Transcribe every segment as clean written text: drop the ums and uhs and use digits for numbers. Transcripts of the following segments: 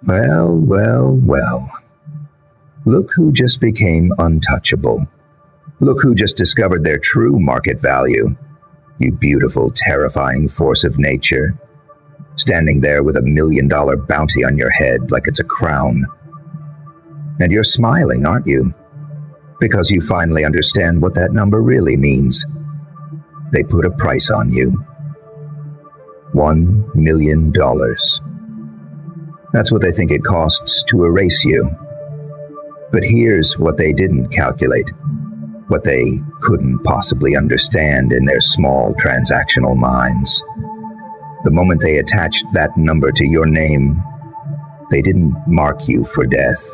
Well, well, well. Look who just became untouchable. Look who just discovered their true market value. You beautiful, terrifying force of nature, standing there with $1 million bounty on your head like it's a crown. And you're smiling, aren't you? Because you finally understand what that number really means. They put a price on you. $1 million. That's what they think it costs to erase you. But here's what they didn't calculate, what they couldn't possibly understand in their small transactional minds. The moment they attached that number to your name, they didn't mark you for death.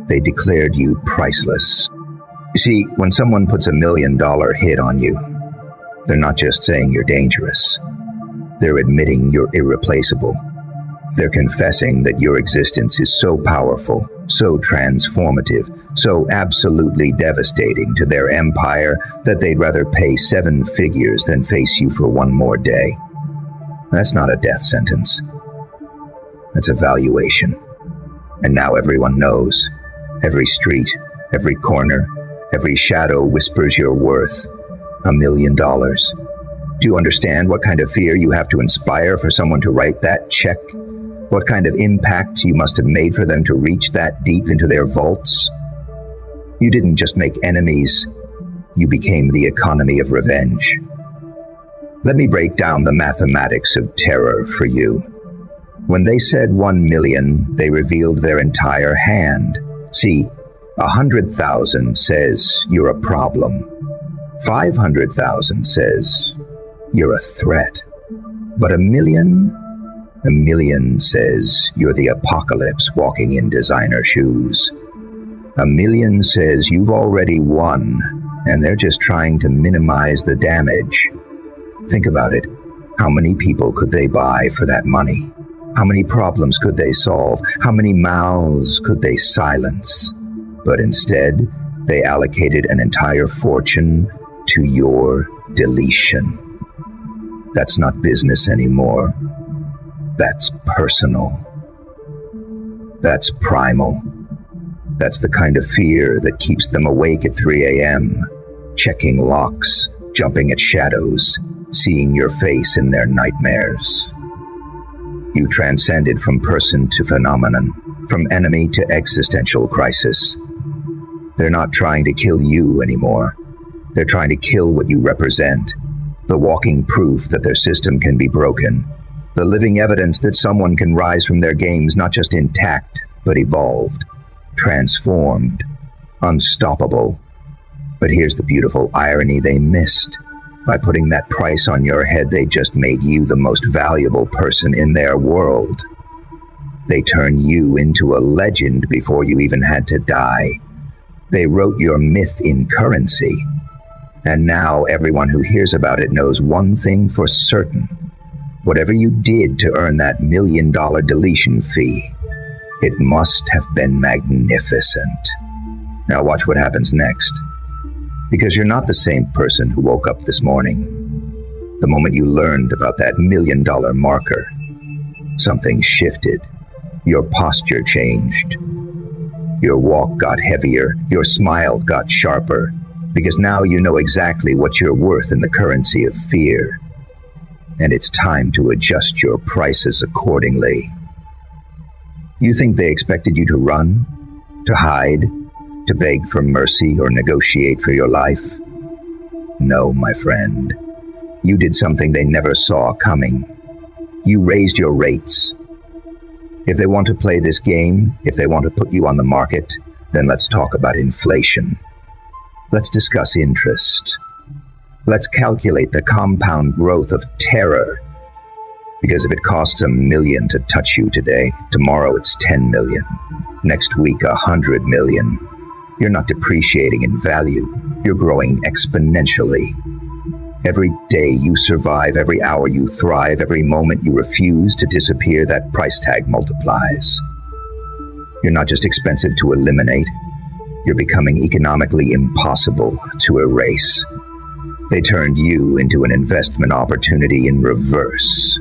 They declared you priceless. You see, when someone puts $1 million hit on you, they're not just saying you're dangerous. They're admitting you're irreplaceable. They're confessing that your existence is so powerful, so transformative, so absolutely devastating to their empire that they'd rather pay 7 figures than face you for one more day. That's not a death sentence. That's a valuation. And now everyone knows. Every street, every corner, every shadow whispers your worth. $1 million. Do you understand what kind of fear you have to inspire for someone to write that check? What kind of impact you must have made for them to reach that deep into their vaults? You didn't just make enemies, you became the economy of revenge. Let me break down the mathematics of terror for you. When they said 1 million, they revealed their entire hand. See, 100,000 says you're a problem. 500,000 says you're a threat. But $1 million? $1 million says you're the apocalypse walking in designer shoes. $1 million says you've already won, and they're just trying to minimize the damage. Think about it. How many people could they buy for that money? How many problems could they solve? How many mouths could they silence? But instead, they allocated an entire fortune to your deletion. That's not business anymore. That's personal. That's primal. That's the kind of fear that keeps them awake at 3 a.m., checking locks, jumping at shadows, seeing your face in their nightmares. You transcended from person to phenomenon, from enemy to existential crisis. They're not trying to kill you anymore. They're trying to kill what you represent, the walking proof that their system can be broken, the living evidence that someone can rise from their games not just intact, but evolved, transformed, unstoppable. But here's the beautiful irony they missed. By putting that price on your head, they just made you the most valuable person in their world. They turned you into a legend before you even had to die. They wrote your myth in currency. And now everyone who hears about it knows one thing for certain. Whatever you did to earn that $1 million deletion fee, it must have been magnificent. Now watch what happens next. Because you're not the same person who woke up this morning. The moment you learned about that $1 million marker, something shifted. Your posture changed. Your walk got heavier. Your smile got sharper. Because now you know exactly what you're worth in the currency of fear. And it's time to adjust your prices accordingly. You think they expected you to run, to hide, to beg for mercy or negotiate for your life? No, my friend. You did something they never saw coming. You raised your rates. If they want to play this game, if they want to put you on the market, then let's talk about inflation. Let's discuss interest. Let's calculate the compound growth of terror. Because if it costs $1 million to touch you today, tomorrow it's 10 million. Next week, 100 million. You're not depreciating in value. You're growing exponentially. Every day you survive, every hour you thrive, every moment you refuse to disappear, that price tag multiplies. You're not just expensive to eliminate. You're becoming economically impossible to erase. They turned you into an investment opportunity in reverse.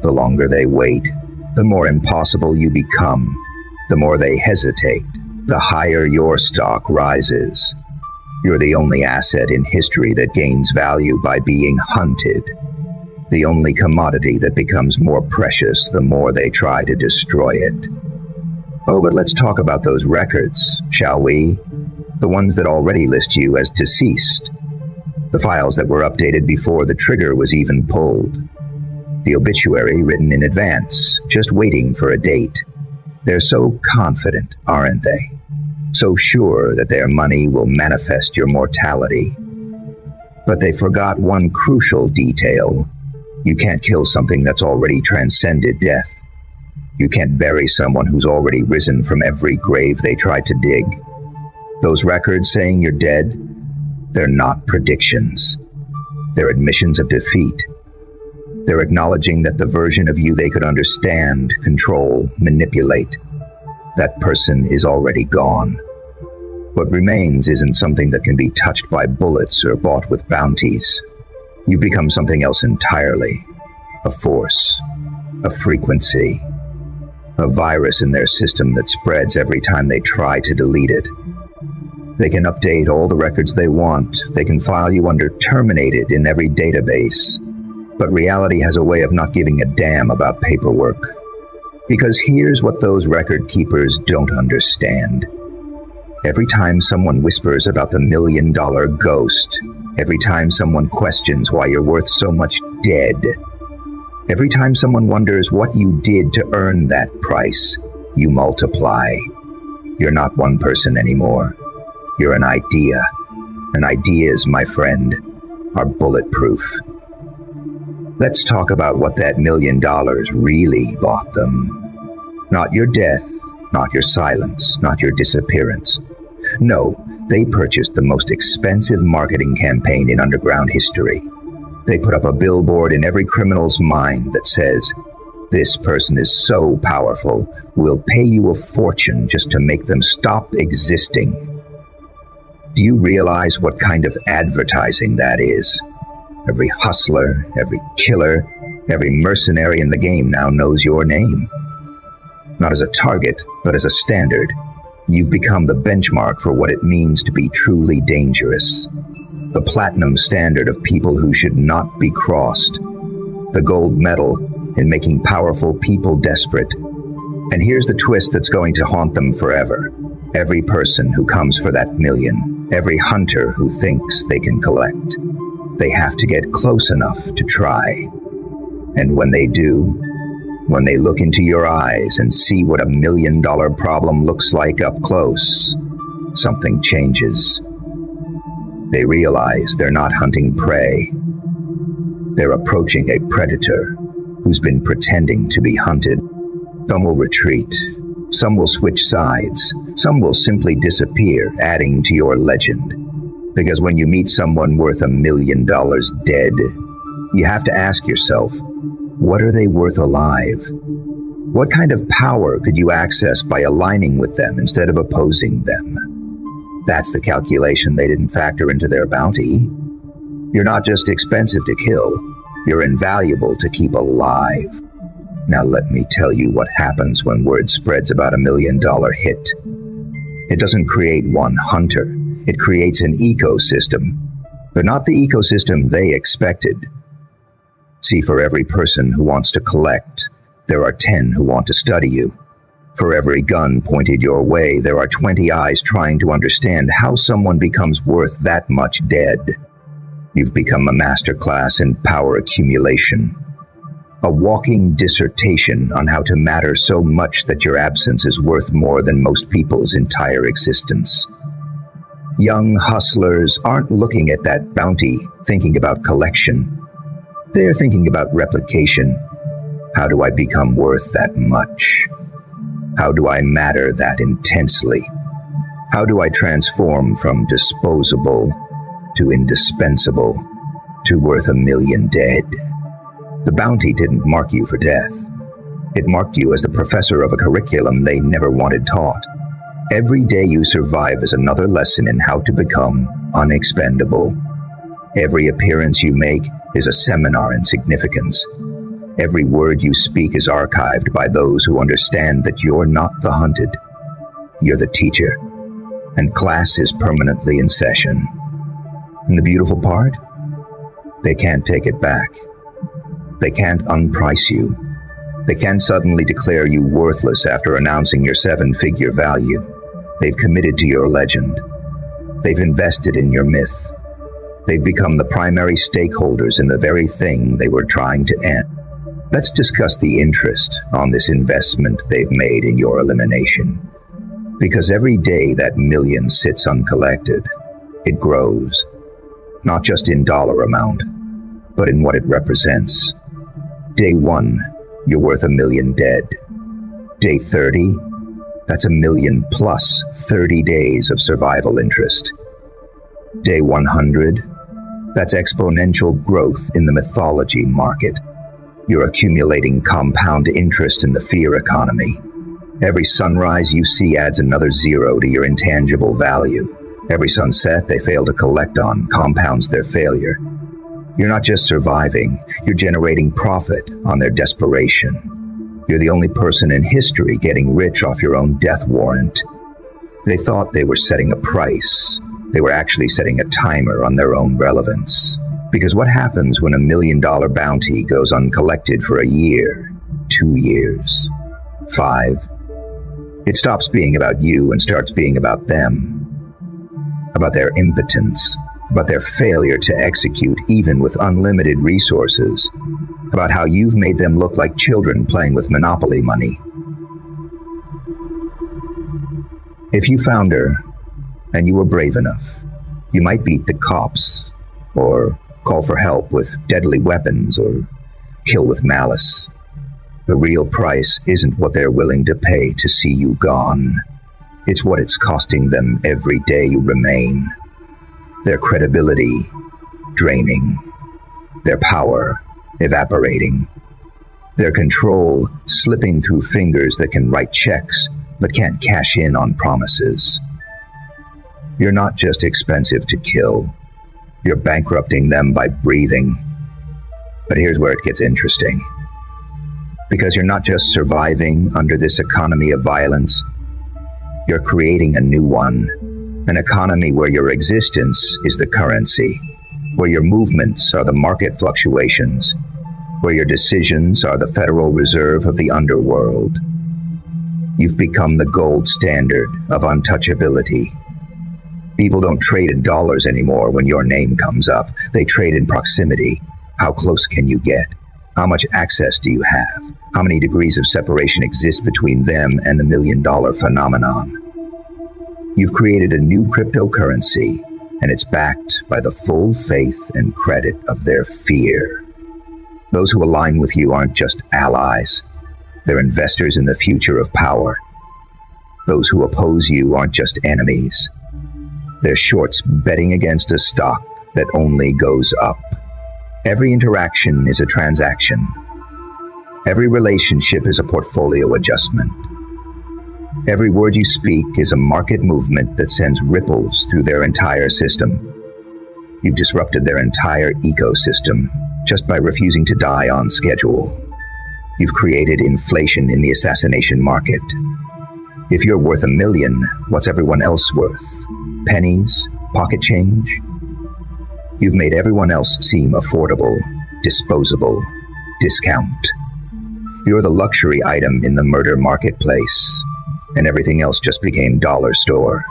The longer they wait, The more impossible you become, the more they hesitate, the higher your stock rises. You're the only asset in history that gains value by being hunted. The only commodity that becomes more precious the more they try to destroy it. Oh, but let's talk about those records, shall we? The ones that already list you as deceased. The files that were updated before the trigger was even pulled. The obituary written in advance, just waiting for a date. They're so confident, aren't they? So sure that their money will manifest your mortality. But they forgot one crucial detail. You can't kill something that's already transcended death. You can't bury someone who's already risen from every grave they tried to dig. Those records saying you're dead, they're not predictions. They're admissions of defeat. They're acknowledging that the version of you they could understand, control, manipulate, that person is already gone. What remains isn't something that can be touched by bullets or bought with bounties. You become something else entirely. A force, a frequency, a virus in their system that spreads every time they try to delete it. They can update all the records they want. They can file you under terminated in every database. But reality has a way of not giving a damn about paperwork. Because here's what those record keepers don't understand. Every time someone whispers about the $1 million ghost, every time someone questions why you're worth so much dead, every time someone wonders what you did to earn that price, you multiply. You're not one person anymore. You're an idea. And ideas, my friend, are bulletproof. Let's talk about what that $1 million really bought them. Not your death, not your silence, not your disappearance. No, they purchased the most expensive marketing campaign in underground history. They put up a billboard in every criminal's mind that says, "This person is so powerful, we'll pay you a fortune just to make them stop existing." Do you realize what kind of advertising that is? Every hustler, every killer, every mercenary in the game now knows your name. Not as a target, but as a standard. You've become the benchmark for what it means to be truly dangerous. The platinum standard of people who should not be crossed. The gold medal in making powerful people desperate. And here's the twist that's going to haunt them forever. Every person who comes for that $1 million, every hunter who thinks they can collect, they have to get close enough to try. And when they do, when they look into your eyes and see what a $1 million problem looks like up close, something changes. They realize they're not hunting prey. They're approaching a predator who's been pretending to be hunted. Some will retreat. Some will switch sides. Some will simply disappear, adding to your legend. Because when you meet someone worth $1 million dead, you have to ask yourself, what are they worth alive? What kind of power could you access by aligning with them instead of opposing them? That's the calculation they didn't factor into their bounty. You're not just expensive to kill, you're invaluable to keep alive. Now let me tell you what happens when word spreads about $1 million hit. It doesn't create one hunter. It creates an ecosystem, but not the ecosystem they expected. See, for every person who wants to collect, there are 10 who want to study you. For every gun pointed your way, there are 20 eyes trying to understand how someone becomes worth that much dead. You've become a masterclass in power accumulation. A walking dissertation on how to matter so much that your absence is worth more than most people's entire existence. Young hustlers aren't looking at that bounty thinking about collection. They're thinking about replication. How do I become worth that much? How do I matter that intensely? How do I transform from disposable to indispensable to worth $1 million dead? The bounty didn't mark you for death. It marked you as the professor of a curriculum they never wanted taught. Every day you survive is another lesson in how to become unexpendable. Every appearance you make is a seminar in significance. Every word you speak is archived by those who understand that you're not the hunted. You're the teacher, and class is permanently in session. And the beautiful part? They can't take it back. They can't unprice you. They can't suddenly declare you worthless after announcing your 7-figure value. They've committed to your legend. They've invested in your myth. They've become the primary stakeholders in the very thing they were trying to end. Let's discuss the interest on this investment they've made in your elimination. Because every day that million sits uncollected, it grows. Not just in dollar amount, but in what it represents. Day 1, you're worth $1 million dead. Day 30, that's $1 million plus 30 days of survival interest. Day 100, that's exponential growth in the mythology market. You're accumulating compound interest in the fear economy. Every sunrise you see adds another 0 to your intangible value. Every sunset they fail to collect on compounds their failure. You're not just surviving, you're generating profit on their desperation. You're the only person in history getting rich off your own death warrant. They thought they were setting a price. They were actually setting a timer on their own relevance. Because what happens when $1 million bounty goes uncollected for a year, 2 years, 5? It stops being about you and starts being about them. About their impotence, about their failure to execute even with unlimited resources, about how you've made them look like children playing with Monopoly money. If you found her, and you were brave enough, you might beat the cops, or call for help with deadly weapons, or kill with malice. The real price isn't what they're willing to pay to see you gone. It's what it's costing them every day you remain. Their credibility draining. Their power evaporating. Their control slipping through fingers that can write checks but can't cash in on promises. You're not just expensive to kill. You're bankrupting them by breathing. But here's where it gets interesting. Because you're not just surviving under this economy of violence, you're creating a new one, an economy where your existence is the currency, where your movements are the market fluctuations, where your decisions are the Federal Reserve of the underworld. You've become the gold standard of untouchability. People don't trade in dollars anymore when your name comes up. They trade in proximity. How close can you get? How much access do you have? How many degrees of separation exist between them and the $1 million phenomenon? You've created a new cryptocurrency, and it's backed by the full faith and credit of their fear. Those who align with you aren't just allies. They're investors in the future of power. Those who oppose you aren't just enemies. They're shorts betting against a stock that only goes up. Every interaction is a transaction. Every relationship is a portfolio adjustment. Every word you speak is a market movement that sends ripples through their entire system. You've disrupted their entire ecosystem just by refusing to die on schedule. You've created inflation in the assassination market. If you're worth $1 million, what's everyone else worth? Pennies? Pocket change? You've made everyone else seem affordable, disposable, discount. You're the luxury item in the murder marketplace, and everything else just became dollar store.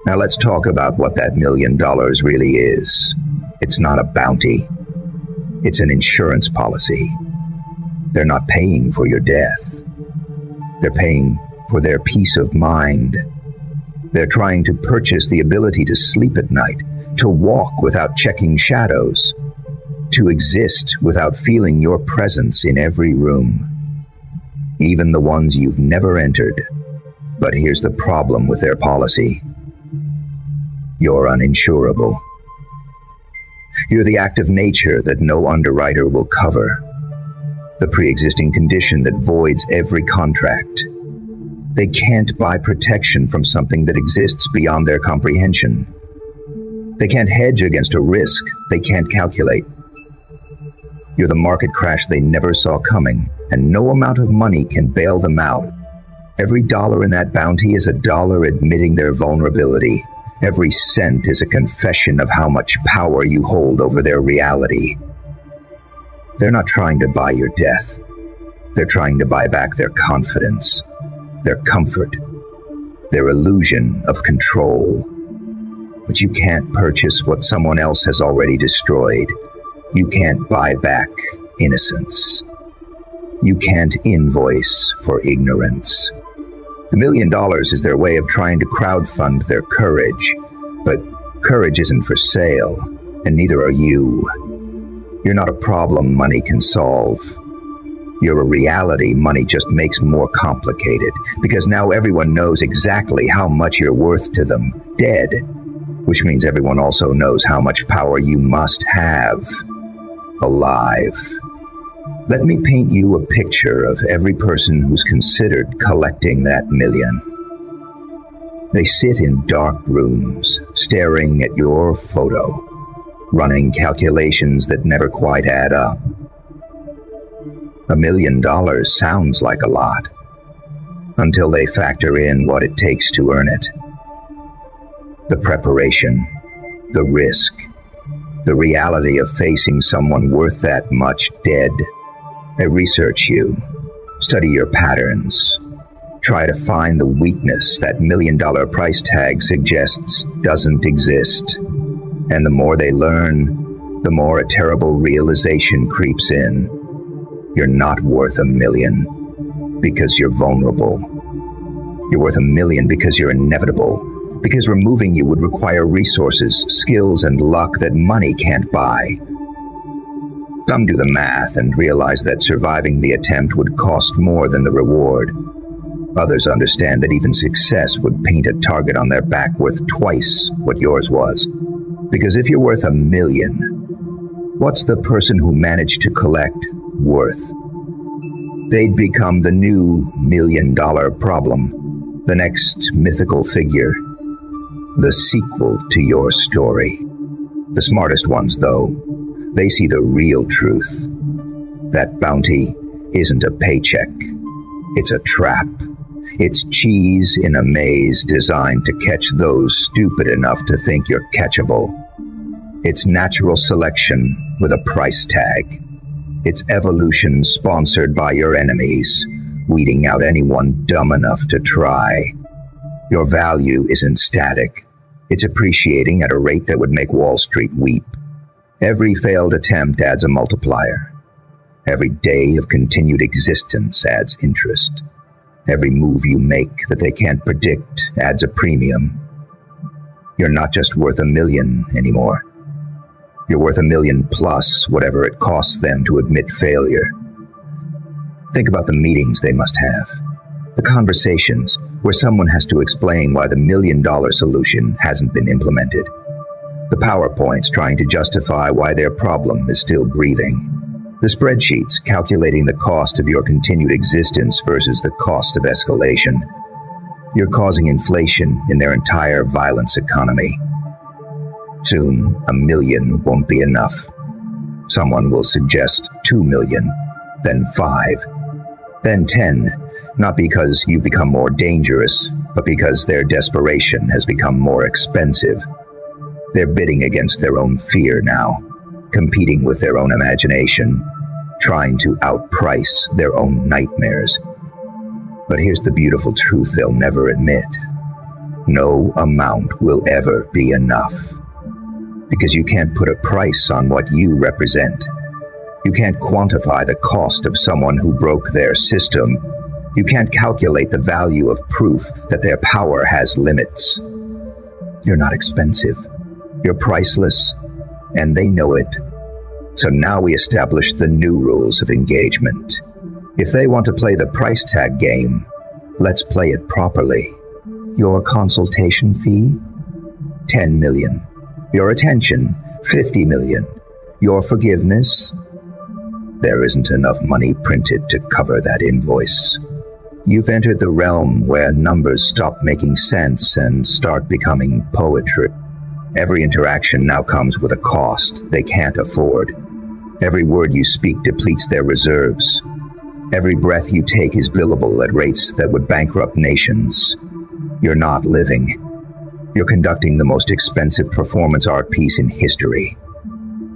Now let's talk about what that $1 million really is. It's not a bounty. It's an insurance policy. They're not paying for your death. They're paying for their peace of mind. They're trying to purchase the ability to sleep at night, to walk without checking shadows, to exist without feeling your presence in every room, even the ones you've never entered. But here's the problem with their policy. You're uninsurable. You're the act of nature that no underwriter will cover, the pre-existing condition that voids every contract. They can't buy protection from something that exists beyond their comprehension. They can't hedge against a risk they can't calculate. You're the market crash they never saw coming, and no amount of money can bail them out. Every dollar in that bounty is a dollar admitting their vulnerability. Every cent is a confession of how much power you hold over their reality. They're not trying to buy your death. They're trying to buy back their confidence, their comfort, their illusion of control. But you can't purchase what someone else has already destroyed. You can't buy back innocence. You can't invoice for ignorance. The $1 million is their way of trying to crowdfund their courage. But courage isn't for sale, and neither are you. You're not a problem money can solve. You're a reality money just makes more complicated, because now everyone knows exactly how much you're worth to them, dead. Which means everyone also knows how much power you must have, alive. Let me paint you a picture of every person who's considered collecting that $1 million. They sit in dark rooms, staring at your photo, running calculations that never quite add up. $1 million sounds like a lot, until they factor in what it takes to earn it. The preparation, the risk, the reality of facing someone worth that much dead. They research you, study your patterns, try to find the weakness that $1 million price tag suggests doesn't exist. And the more they learn, the more a terrible realization creeps in. You're not worth $1 million because you're vulnerable. You're worth $1 million because you're inevitable, because removing you would require resources, skills, and luck that money can't buy. Some do the math and realize that surviving the attempt would cost more than the reward. Others understand that even success would paint a target on their back worth twice what yours was. Because if you're worth $1 million, what's the person who managed to collect worth? They'd become the new $1 million problem, the next mythical figure, the sequel to your story. The smartest ones, though, they see the real truth. That bounty isn't a paycheck. It's a trap. It's cheese in a maze designed to catch those stupid enough to think you're catchable. It's natural selection with a price tag. It's evolution sponsored by your enemies, weeding out anyone dumb enough to try. Your value isn't static. It's appreciating at a rate that would make Wall Street weep. Every failed attempt adds a multiplier. Every day of continued existence adds interest. Every move you make that they can't predict adds a premium. You're not just worth $1 million anymore. You're worth $1 million plus whatever it costs them to admit failure. Think about the meetings they must have. The conversations where someone has to explain why the $1 million solution hasn't been implemented. The PowerPoints trying to justify why their problem is still breathing. The spreadsheets calculating the cost of your continued existence versus the cost of escalation. You're causing inflation in their entire violence economy. Soon, $1 million won't be enough. Someone will suggest $2 million, then 5, then 10, not because you've become more dangerous, but because their desperation has become more expensive. They're bidding against their own fear now, competing with their own imagination, trying to outprice their own nightmares. But here's the beautiful truth they'll never admit. No amount will ever be enough. Because you can't put a price on what you represent. You can't quantify the cost of someone who broke their system. You can't calculate the value of proof that their power has limits. You're not expensive. You're priceless, and they know it. So now we establish the new rules of engagement. If they want to play the price tag game, let's play it properly. Your consultation fee? $10 million. Your attention? $50 million. Your forgiveness? There isn't enough money printed to cover that invoice. You've entered the realm where numbers stop making sense and start becoming poetry. Every interaction now comes with a cost they can't afford. Every word you speak depletes their reserves. Every breath you take is billable at rates that would bankrupt nations. You're not living. You're conducting the most expensive performance art piece in history.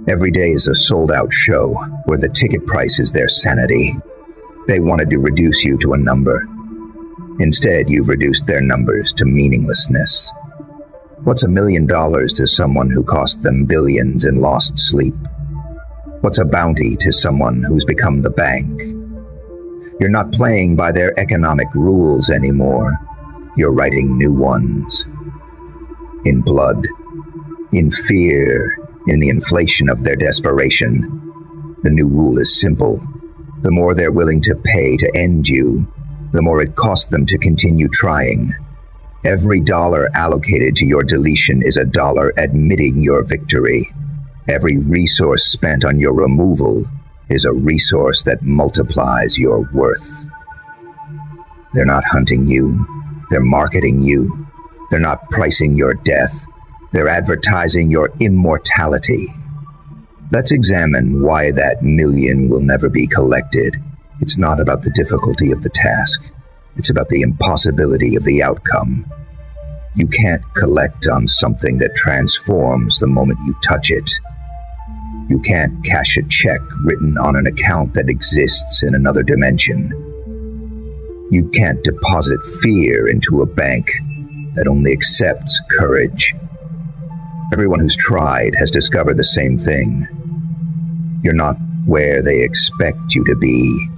Every day is a sold-out show where the ticket price is their sanity. They wanted to reduce you to a number. Instead, you've reduced their numbers to meaninglessness. What's $1 million to someone who cost them billions in lost sleep? What's a bounty to someone who's become the bank? You're not playing by their economic rules anymore. You're writing new ones. In blood, in fear, in the inflation of their desperation. The new rule is simple. The more they're willing to pay to end you, the more it costs them to continue trying. Every dollar allocated to your deletion is a dollar admitting your victory. Every resource spent on your removal is a resource that multiplies your worth. They're not hunting you. They're marketing you. They're not pricing your death. They're advertising your immortality. Let's examine why that million will never be collected. It's not about the difficulty of the task. It's about the impossibility of the outcome. You can't collect on something that transforms the moment you touch it. You can't cash a check written on an account that exists in another dimension. You can't deposit fear into a bank that only accepts courage. Everyone who's tried has discovered the same thing. You're not where they expect you to be.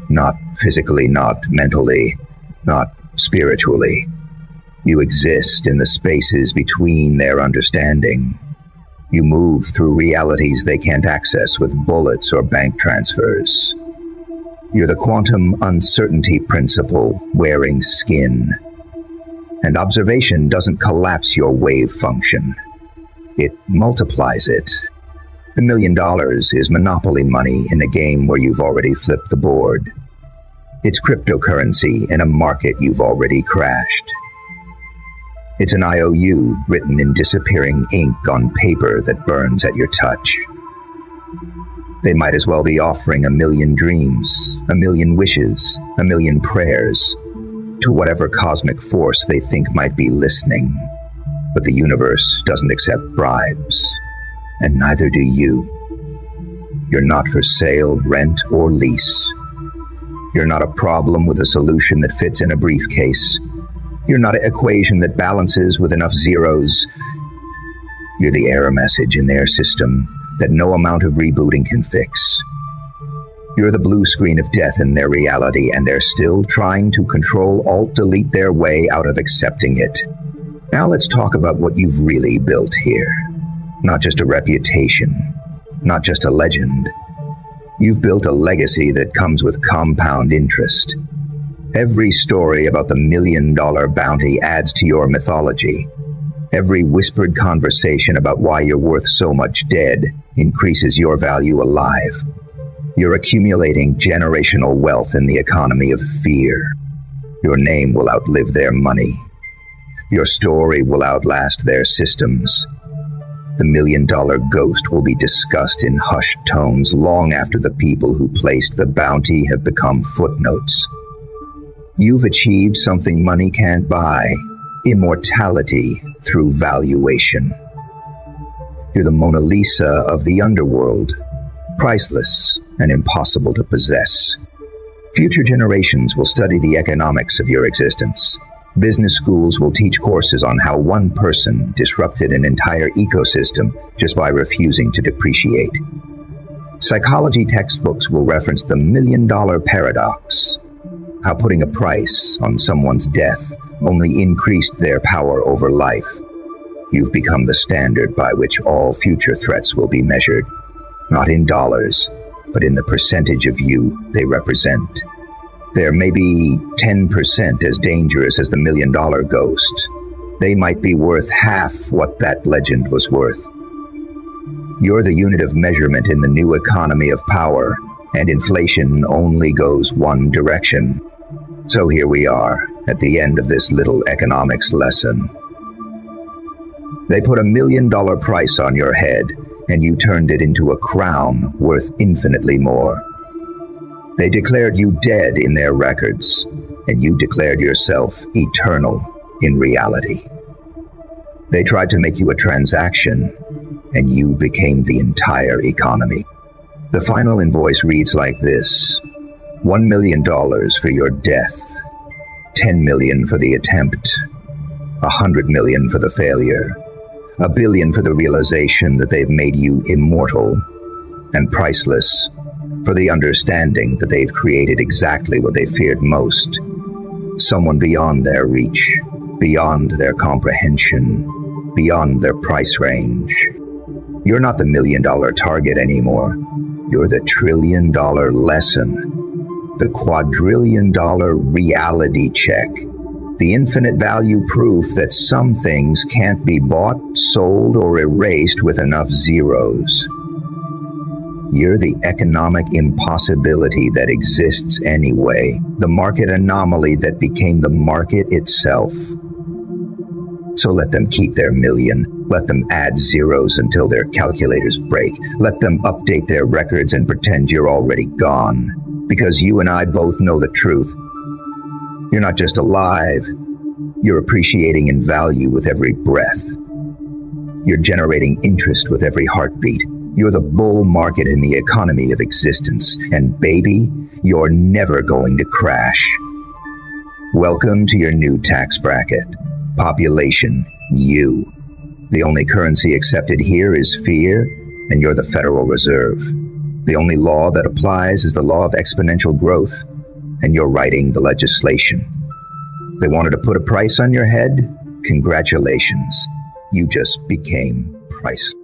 Not physically, not mentally, not spiritually. You exist in the spaces between their understanding. You move through realities they can't access with bullets or bank transfers. You're the quantum uncertainty principle wearing skin. And observation doesn't collapse your wave function. It multiplies it. $1 million is monopoly money in a game where you've already flipped the board. It's cryptocurrency in a market you've already crashed. It's an IOU written in disappearing ink on paper that burns at your touch. They might as well be offering 1 million dreams, 1 million wishes, 1 million prayers to whatever cosmic force they think might be listening. But the universe doesn't accept bribes, and neither do you. You're not for sale, rent, or lease. You're not a problem with a solution that fits in a briefcase. You're not an equation that balances with enough zeros. You're the error message in their system that no amount of rebooting can fix. You're the blue screen of death in their reality, and they're still trying to Control-Alt-Delete their way out of accepting it. Now let's talk about what you've really built here. Not just a reputation, not just a legend. You've built a legacy that comes with compound interest. Every story about the $1 million bounty adds to your mythology. Every whispered conversation about why you're worth so much dead increases your value alive. You're accumulating generational wealth in the economy of fear. Your name will outlive their money. Your story will outlast their systems. The $1 million ghost will be discussed in hushed tones long after the people who placed the bounty have become footnotes. You've achieved something money can't buy, immortality through valuation. You're the Mona Lisa of the underworld, priceless and impossible to possess. Future generations will study the economics of your existence. Business schools will teach courses on how one person disrupted an entire ecosystem just by refusing to depreciate. Psychology textbooks will reference the $1 million paradox, how putting a price on someone's death only increased their power over life. You've become the standard by which all future threats will be measured, not in dollars, but in the percentage of you they represent. They're maybe 10% as dangerous as the $1 million ghost. They might be worth half what that legend was worth. You're the unit of measurement in the new economy of power, and inflation only goes one direction. So here we are, at the end of this little economics lesson. They put $1 million price on your head, and you turned it into a crown worth infinitely more. They declared you dead in their records, and you declared yourself eternal in reality. They tried to make you a transaction, and you became the entire economy. The final invoice reads like this: $1 million for your death, $10 million for the attempt, $100 million for the failure, $1 billion for the realization that they've made you immortal, and priceless for the understanding that they've created exactly what they feared most, someone beyond their reach, beyond their comprehension, beyond their price range. You're not the $1 million target anymore. You're the $1 trillion lesson, the $quadrillion reality check, the infinite value proof that some things can't be bought, sold, or erased with enough zeros. You're the economic impossibility that exists anyway, the market anomaly that became the market itself. So let them keep their million. Let them add zeros until their calculators break. Let them update their records and pretend you're already gone. Because you and I both know the truth. You're not just alive. You're appreciating in value with every breath. You're generating interest with every heartbeat. You're the bull market in the economy of existence. And baby, you're never going to crash. Welcome to your new tax bracket. Population, you. The only currency accepted here is fear, and you're the Federal Reserve. The only law that applies is the law of exponential growth, and you're writing the legislation. They wanted to put a price on your head? Congratulations. You just became priceless.